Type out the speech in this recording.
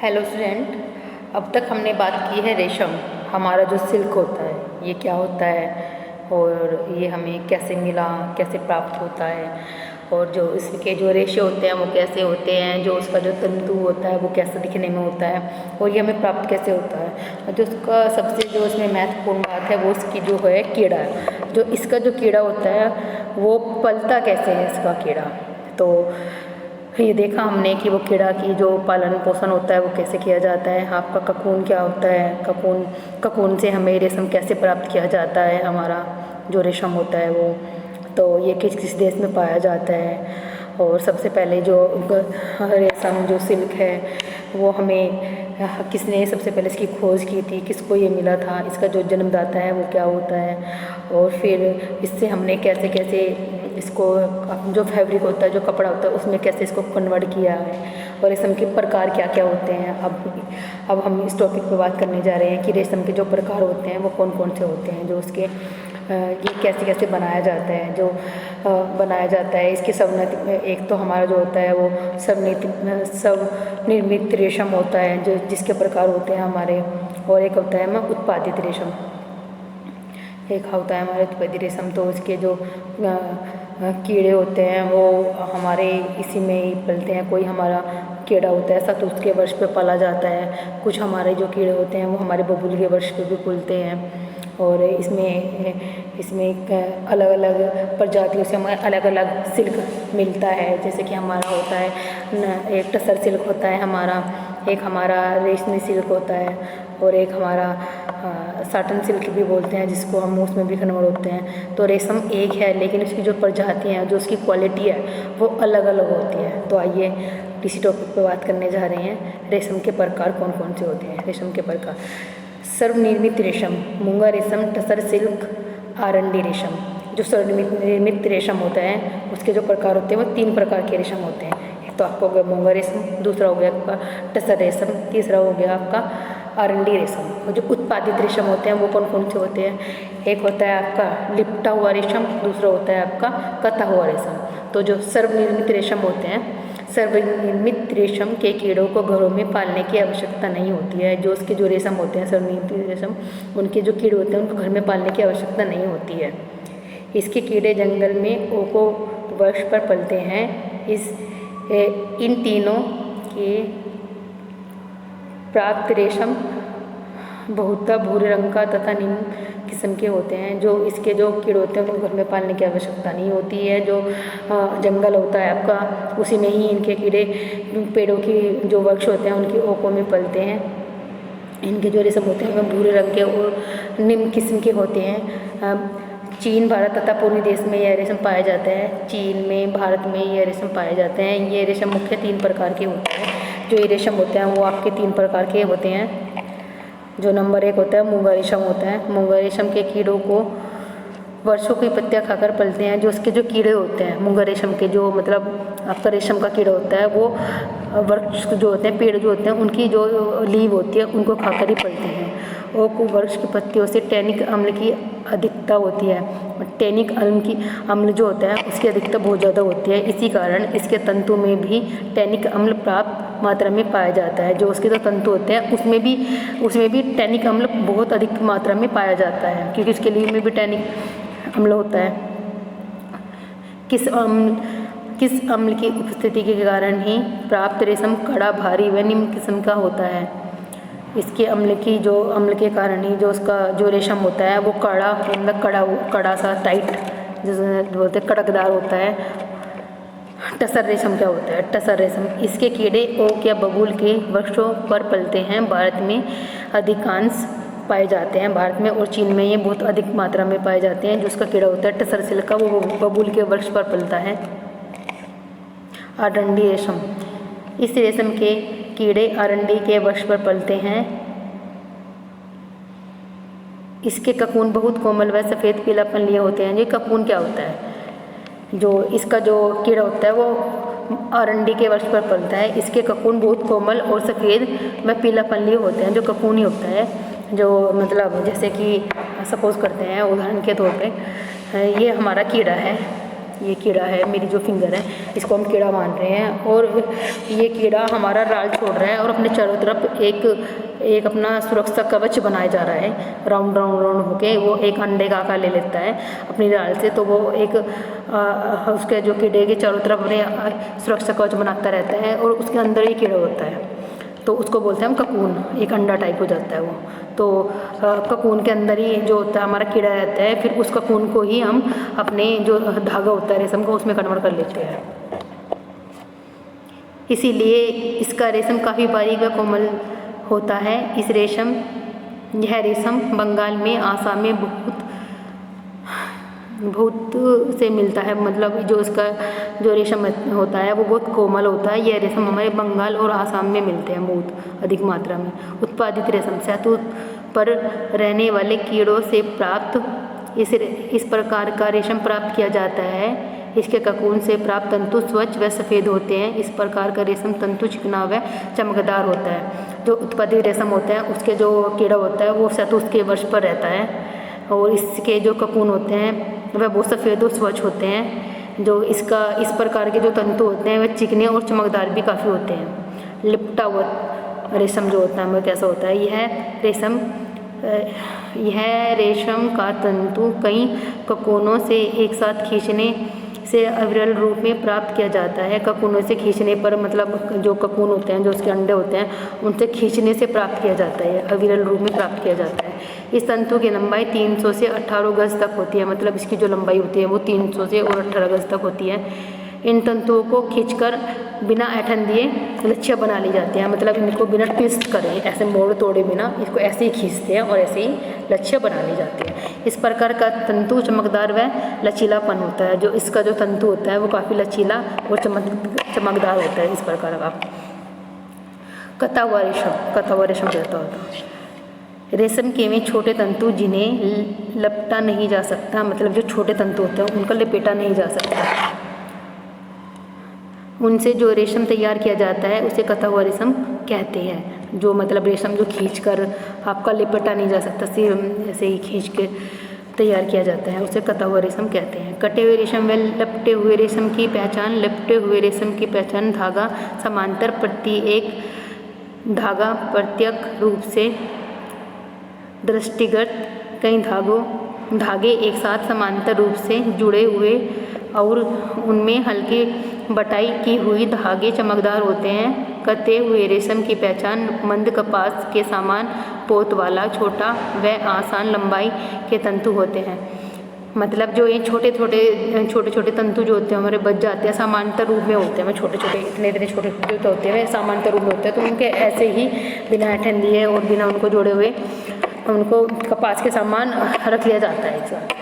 Hello student, अब तक हमने बात की है रेशम। हमारा जो सिल्क होता है ये क्या होता है और ये हमें कैसे मिला, कैसे प्राप्त होता है, और जो इसके जो रेशे होते हैं वो कैसे होते हैं, जो उसका जो तंतु होता है वो कैसे दिखने में होता है और ये हमें प्राप्त कैसे होता है। जो उसका सबसे जो इसमें महत्वपूर्ण बात है वो इसकी जो है कीड़ा है। जो इसका जो कीड़ा होता है वो पलता कैसे है इसका कीड़ा। तो ये देखा हमने कि वो कीड़ा की जो पालन पोषण होता है वो कैसे किया जाता है। आपका ककून क्या होता है, ककून से हमें रेशम कैसे प्राप्त किया जाता है। हमारा जो रेशम होता है वो तो ये किस किस देश में पाया जाता है। और सबसे पहले जो रेशम जो सिल्क है वो हमें किसने सबसे पहले इसकी खोज की थी, किसको ये मिला था, इसका जो जन्मदाता है वो क्या होता है, और फिर इससे हमने कैसे कैसे इसको जो फैब्रिक होता है, जो कपड़ा होता है उसमें कैसे इसको कन्वर्ट किया है, और रेशम के प्रकार क्या क्या होते हैं। अब हम इस टॉपिक पे बात करने जा रहे हैं कि रेशम के जो प्रकार होते हैं वो कौन कौन से होते हैं, जो उसके ये कैसे कैसे बनाया जाता है, जो बनाया जाता है। इसके एक तो हमारा जो होता है वो स्वनिर्मित रेशम होता है, जो जिसके प्रकार होते हैं हमारे, और एक होता है उत्पादित रेशम। एक होता है हमारे उत्पादित रेशम, तो उसके जो कीड़े होते हैं वो हमारे इसी में ही पलते हैं। कोई हमारा कीड़ा होता है तो उसके वर्ष पे पाला जाता है। कुछ हमारे जो कीड़े होते हैं वो हमारे बबूल के वर्ष पे भी पलते हैं। और इसमें अलग अलग प्रजातियों से हमें अलग अलग सिल्क मिलता है। जैसे कि हमारा होता है एक टसर सिल्क होता है हमारा, एक हमारा रेशमी सिल्क होता है, और एक हमारा साटन सिल्क भी बोलते हैं, जिसको हम उसमें भी कन्वर्ट होते हैं। तो रेशम एक है लेकिन उसकी जो प्रजातियाँ हैं, जो उसकी क्वालिटी है वो अलग अलग होती है। तो आइए इसी टॉपिक पे बात करने जा रहे हैं, रेशम के प्रकार कौन कौन से होते हैं। रेशम के प्रकार: सर्वनिर्मित रेशम, मूंगा रेशम, टसर सिल्क, आरंडी रेशम। जो सर्वनिर्मित रेशम होता है उसके जो प्रकार होते हैं वो 3 प्रकार के रेशम होते हैं। एक तो आपका हो गया मूंगा रेशम, दूसरा हो गया आपका टसर रेशम, तीसरा हो गया आपका आरंडी रेशम। और जो उत्पादित रेशम होते हैं वो कौन कौन से होते हैं? एक होता है आपका लिपटा हुआ रेशम, दूसरा होता है आपका कता हुआ रेशम। तो जो सर्वनिर्मित रेशम होते हैं, सर्वनिर्मित रेशम के कीड़ों को घरों में पालने की आवश्यकता नहीं होती है। जो उसके जो रेशम होते हैं सर्वनिर्मित रेशम, उनके जो कीड़े होते हैं उनको घर में पालने की आवश्यकता नहीं होती है। इसके कीड़े जंगल में ओको वर्ष पर पलते हैं। इन तीनों के प्राप्त रेशम बहुतः भूरे रंग का तथा निम्न किस्म के होते हैं। जो इसके जो कीड़े होते हैं उनको घर में पालने की आवश्यकता नहीं होती है। जो जंगल होता है आपका उसी में ही इनके कीड़े पेड़ों की जो वृक्ष होते हैं उनकी ओकों में पलते हैं। इनके जो रेशम होते हैं वह भूरे रंग के और निम्न किस्म के होते हैं। चीन, भारत तथा पूर्वी देश में यह रेशम पाया जाता है। चीन में, भारत में यह रेशम पाए जाते हैं। ये रेशम मुख्य 3 प्रकार के होते हैं। जो ये रेशम होते हैं वो आपके 3 प्रकार के होते हैं। जो नंबर 1 होता है मूंगा रेशम होता है। मूंगा रेशम के कीड़ों को वर्षों की पत्तियां खाकर पलते हैं। जो उसके जो कीड़े होते हैं मूंगा रेशम के, जो मतलब आपका रेशम का कीड़ा होता है वो वृक्ष जो होते हैं, पेड़ जो होते हैं उनकी जो लीव होती है उनको खाकर ही पलते हैं। ओक वृक्ष की पत्तियों से टैनिक अम्ल की अधिकता होती है। टैनिक अम्ल जो होता है उसकी अधिकता बहुत ज़्यादा होती है। इसी कारण इसके तंतु में भी टैनिक अम्ल प्राप्त मात्रा में पाया जाता है। जो उसके जो तंतु होते हैं उसमें भी टैनिक अम्ल बहुत अधिक मात्रा में पाया जाता है, क्योंकि उसके लीव में भी टैनिक अम्ल होता है। किस अम्ल की उपस्थिति के कारण ही प्राप्त रेशम कड़ा, भारी व निम्न किस्म का होता है। इसके अम्ल के कारण ही जो उसका जो रेशम होता है वो कड़ा सा टाइट, जैसे बोलते हैं कड़कदार होता है। टसर रेशम क्या होता है? टसर रेशम, इसके कीड़े ओक या बबूल के वृक्षों पर पलते हैं। भारत में अधिकांश पाए जाते हैं। भारत में और चीन में ये बहुत अधिक मात्रा में पाए जाते हैं। जो उसका कीड़ा होता है टसर सिल्क का वो बबूल के वृक्ष पर पलता है। आरंडी रेशम, इस रेशम के कीड़े आरंडी के वृक्ष पर पलते हैं। इसके ककून बहुत कोमल व सफ़ेद पीलापन लिए होते हैं। ये ककून क्या होता है? जो इसका जो कीड़ा होता है वो आरंडी के वृक्ष पर पलता है। इसके ककून बहुत कोमल और सफ़ेद व पीलापन लिए होते हैं। जो ककून ही होता है, जो मतलब जैसे कि सपोज करते हैं उदाहरण के तौर पे ये हमारा कीड़ा है, ये कीड़ा है, मेरी जो फिंगर है इसको हम कीड़ा मान रहे हैं, और ये कीड़ा हमारा राल छोड़ रहा है और अपने चारों तरफ एक अपना सुरक्षा कवच बनाया जा रहा है। राउंड राउंड राउंड होके वो एक अंडे का आकार ले लेता है अपनी राल से, तो वो एक उसके जो कीड़े के चारों तरफ अपने सुरक्षा कवच बनाता रहता है, और उसके अंदर ही कीड़ा होता है, तो उसको बोलते हैं हम ककून। एक अंडा टाइप हो जाता है वो, तो ककून के अंदर ही जो होता है हमारा कीड़ा रहता है, फिर उस ककून को ही हम अपने जो धागा होता है रेशम का उसमें कन्वर्ट कर लेते हैं। इसीलिए इसका रेशम काफ़ी बारीक व कोमल होता है। यह रेशम बंगाल में, आसाम में बहुत से मिलता है, मतलब जो इसका जो रेशम होता है वो बहुत कोमल होता है। यह रेशम हमारे बंगाल और आसाम में मिलते हैं बहुत अधिक मात्रा में। उत्पादित रेशम शहतूत पर रहने वाले कीड़ों से प्राप्त इस प्रकार का रेशम प्राप्त किया जाता है। इसके ककून से प्राप्त तंतु स्वच्छ व सफ़ेद होते हैं। इस प्रकार का रेशम तंतु चिकना व चमकदार होता है। जो उत्पादित रेशम होता है उसके जो कीड़ा होता है वो शहतूत के वर्ष पर रहता है, और इसके जो ककून होते हैं वह बहुत सफ़ेद और स्वच्छ होते हैं। जो इस प्रकार के जो तंतु होते हैं वह चिकने और चमकदार भी काफ़ी होते हैं। लिपटा हुआ रेशम जो होता है वह कैसा होता है? यह रेशम का तंतु कई ककूनों से एक साथ खींचने से अविरल रूप में प्राप्त किया जाता है। ककूनों से खींचने पर, मतलब जो ककून होते हैं जो उसके अंडे होते हैं उनसे खींचने से प्राप्त किया जाता है, अविरल रूप में प्राप्त किया जाता है। इस तंतु की लंबाई 300 से 18 गज तक होती है, मतलब इसकी जो लंबाई होती है वो 300 से और 18 गज तक होती है। इन तंतुओं को खींचकर बिना ऐंठन दिए लच्छियाँ बना ली जाती हैं, मतलब इनको बिना ट्विस्ट करे, ऐसे मोड़ तोड़े बिना इसको ऐसे ही खींचते हैं और ऐसे ही लच्छियाँ बना ली जाती हैं। इस प्रकार का तंतु चमकदार व लचीलापन होता है। जो इसका जो तंतु होता है वो काफ़ी लचीला और चमकदार होता है। इस प्रकार का कता हुआ रेशम कहता होता है। रेशम के में छोटे तंतु जिन्हें लपटा नहीं जा सकता, मतलब जो छोटे तंतु होते हैं उनका लपेटा नहीं जा सकता, उनसे जो रेशम तैयार किया जाता है उसे कता हुआ रेशम कहते हैं। जो मतलब रेशम जो खींचकर आपका लिपटा नहीं जा सकता, सिर्फ ऐसे ही खींच के तैयार किया जाता है, उसे कता हुआ रेशम कहते हैं। कटे हुए रेशम व लपटे हुए रेशम की पहचान। लपटे हुए रेशम की पहचान धागा समांतर धागा प्रत्यक्ष रूप से दृष्टिगत कई धागे एक साथ समांतर रूप से जुड़े हुए और उनमें हल्की बटाई की हुई धागे चमकदार होते हैं। कते हुए रेशम की पहचान मंद कपास के समान पोत वाला छोटा व आसान लंबाई के तंतु होते हैं। मतलब जो ये छोटे छोटे तंतु जो होते हैं हमारे बच जाते हैं, समांतर रूप में होते हैं, छोटे छोटे इतने छोटे जो होते हैं समांतर रूप में होते हैं, तो उनके ऐसे ही बिना ऐंठन दिए और बिना उनको जोड़े हुए उनको कपास के समान रख लिया जाता है एक साथ।